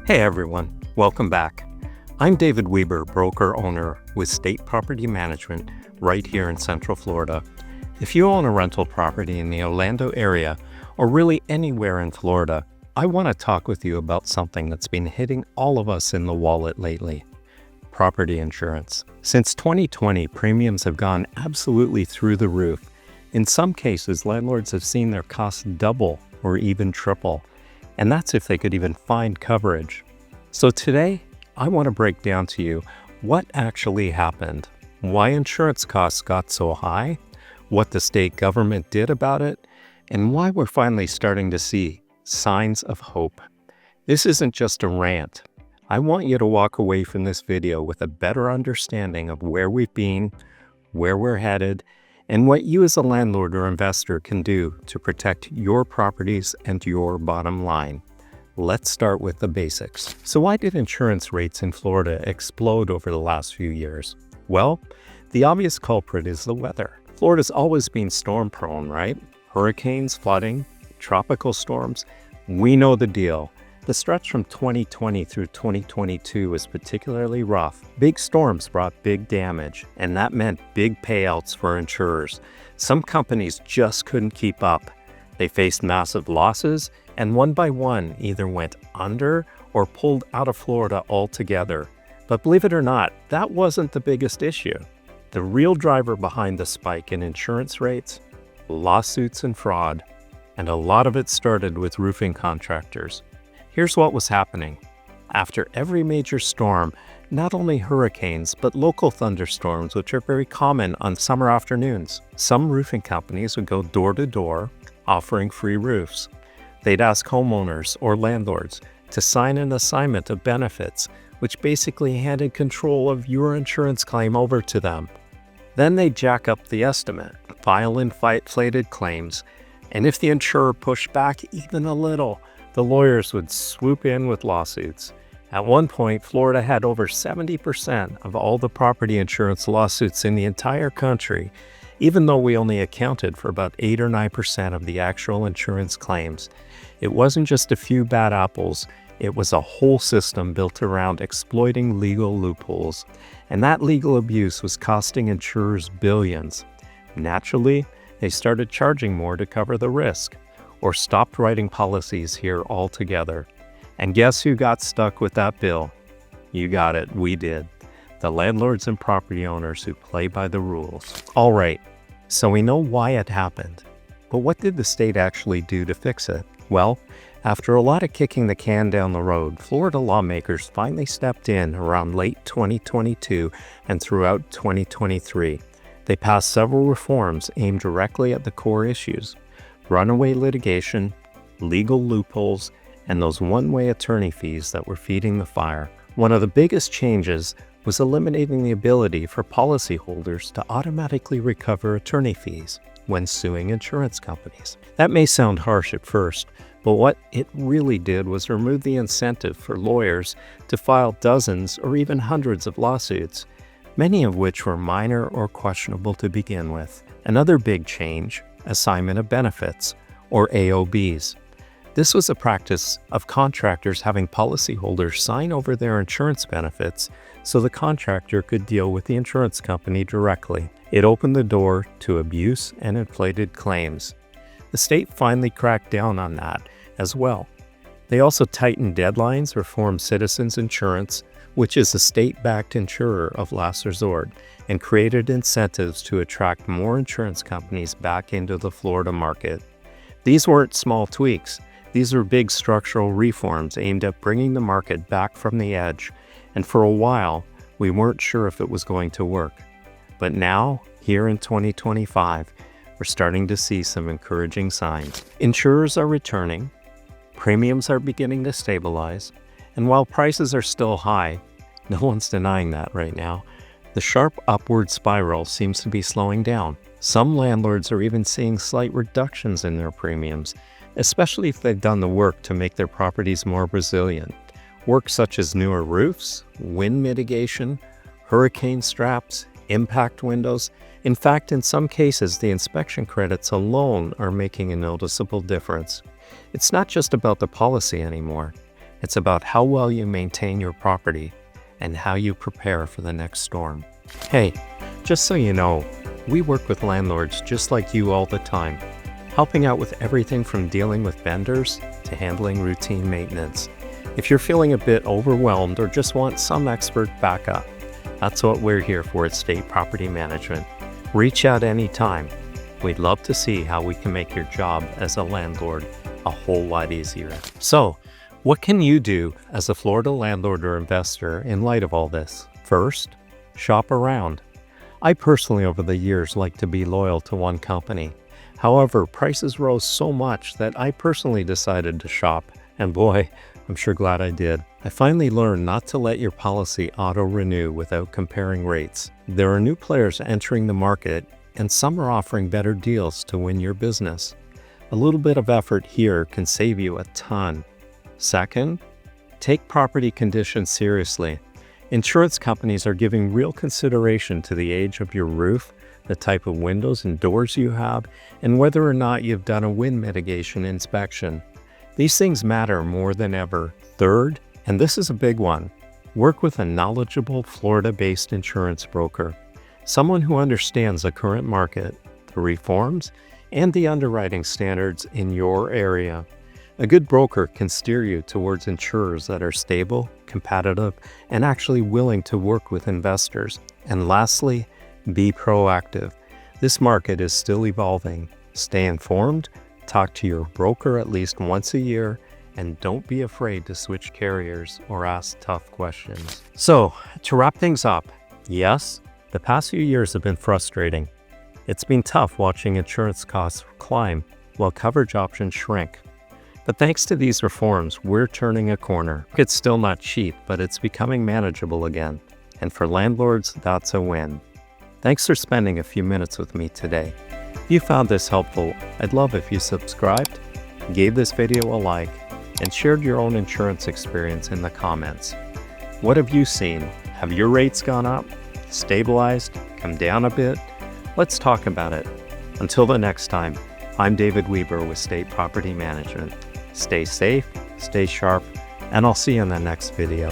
Hey everyone, welcome back. I'm David Weber, broker-owner with State Property Management right here in Central Florida. If you own a rental property in the Orlando area, or really anywhere in Florida, I want to talk with you about something that's been hitting all of us in the wallet lately: property insurance. Since 2020, premiums have gone absolutely through the roof. In some cases, landlords have seen their costs double or even triple, and that's if they could even find coverage. So today, I want to break down to you what actually happened, why insurance costs got so high, what the state government did about it, and why we're finally starting to see signs of hope. This isn't just a rant. I want you to walk away from this video with a better understanding of where we've been, where we're headed, and what you as a landlord or investor can do to protect your properties and your bottom line. Let's start with the basics. So why did insurance rates in Florida explode over the last few years? Well, the obvious culprit is the weather. Florida's always been storm prone, right? Hurricanes, flooding, tropical storms. We know the deal. The stretch from 2020 through 2022 was particularly rough. Big storms brought big damage, and that meant big payouts for insurers. Some companies just couldn't keep up. They faced massive losses, and one by one either went under or pulled out of Florida altogether. But believe it or not, that wasn't the biggest issue. The real driver behind the spike in insurance rates: lawsuits and fraud. And a lot of it started with roofing contractors. Here's what was happening. After every major storm, not only hurricanes, but local thunderstorms, which are very common on summer afternoons, some roofing companies would go door to door offering free roofs. They'd ask homeowners or landlords to sign an assignment of benefits, which basically handed control of your insurance claim over to them. Then they'd jack up the estimate, file inflated claims, and if the insurer pushed back even a little, the lawyers would swoop in with lawsuits. At one point, Florida had over 70% of all the property insurance lawsuits in the entire country, even though we only accounted for about 8 or 9% of the actual insurance claims. It wasn't just a few bad apples, it was a whole system built around exploiting legal loopholes, and that legal abuse was costing insurers billions. Naturally, they started charging more to cover the risk, or stopped writing policies here altogether. And guess who got stuck with that bill? You got it, we did. The landlords and property owners who play by the rules. All right, so we know why it happened. But what did the state actually do to fix it? Well, after a lot of kicking the can down the road, Florida lawmakers finally stepped in around late 2022 and throughout 2023. They passed several reforms aimed directly at the core issues: runaway litigation, legal loopholes, and those one-way attorney fees that were feeding the fire. One of the biggest changes was eliminating the ability for policyholders to automatically recover attorney fees when suing insurance companies. That may sound harsh at first, but what it really did was remove the incentive for lawyers to file dozens or even hundreds of lawsuits, many of which were minor or questionable to begin with. Another big change: assignment of benefits, or AOBs. This was a practice of contractors having policyholders sign over their insurance benefits so the contractor could deal with the insurance company directly. It opened the door to abuse and inflated claims. The state finally cracked down on that as well. They also tightened deadlines, reformed Citizens Insurance, which is a state-backed insurer of last resort, and created incentives to attract more insurance companies back into the Florida market. These weren't small tweaks. These were big structural reforms aimed at bringing the market back from the edge, and for a while, we weren't sure if it was going to work. But now, here in 2025, we're starting to see some encouraging signs. Insurers are returning, premiums are beginning to stabilize, and while prices are still high, no one's denying that right now, the sharp upward spiral seems to be slowing down. Some landlords are even seeing slight reductions in their premiums, especially if they've done the work to make their properties more resilient. Work such as newer roofs, wind mitigation, hurricane straps, impact windows. In fact, in some cases, the inspection credits alone are making a noticeable difference. It's not just about the policy anymore. It's about how well you maintain your property and how you prepare for the next storm. Hey, just so you know, we work with landlords just like you all the time, helping out with everything from dealing with vendors to handling routine maintenance. If you're feeling a bit overwhelmed or just want some expert backup, that's what we're here for at State Property Management. Reach out anytime. We'd love to see how we can make your job as a landlord a whole lot easier. So, what can you do as a Florida landlord or investor in light of all this? First, shop around. I personally, over the years, like to be loyal to one company. However, prices rose so much that I personally decided to shop, and boy, I'm sure glad I did. I finally learned not to let your policy auto-renew without comparing rates. There are new players entering the market, and some are offering better deals to win your business. A little bit of effort here can save you a ton. Second, take property conditions seriously. Insurance companies are giving real consideration to the age of your roof, the type of windows and doors you have, and whether or not you've done a wind mitigation inspection. These things matter more than ever. Third, and this is a big one, work with a knowledgeable Florida-based insurance broker, someone who understands the current market, the reforms, and the underwriting standards in your area. A good broker can steer you towards insurers that are stable, competitive, and actually willing to work with investors. And lastly, be proactive. This market is still evolving. Stay informed, talk to your broker at least once a year, and don't be afraid to switch carriers or ask tough questions. So, to wrap things up, yes, the past few years have been frustrating. It's been tough watching insurance costs climb while coverage options shrink. But thanks to these reforms, we're turning a corner. It's still not cheap, but it's becoming manageable again. And for landlords, that's a win. Thanks for spending a few minutes with me today. If you found this helpful, I'd love if you subscribed, gave this video a like, and shared your own insurance experience in the comments. What have you seen? Have your rates gone up, stabilized, come down a bit? Let's talk about it. Until the next time, I'm David Weber with State Property Management. Stay safe, stay sharp, and I'll see you in the next video.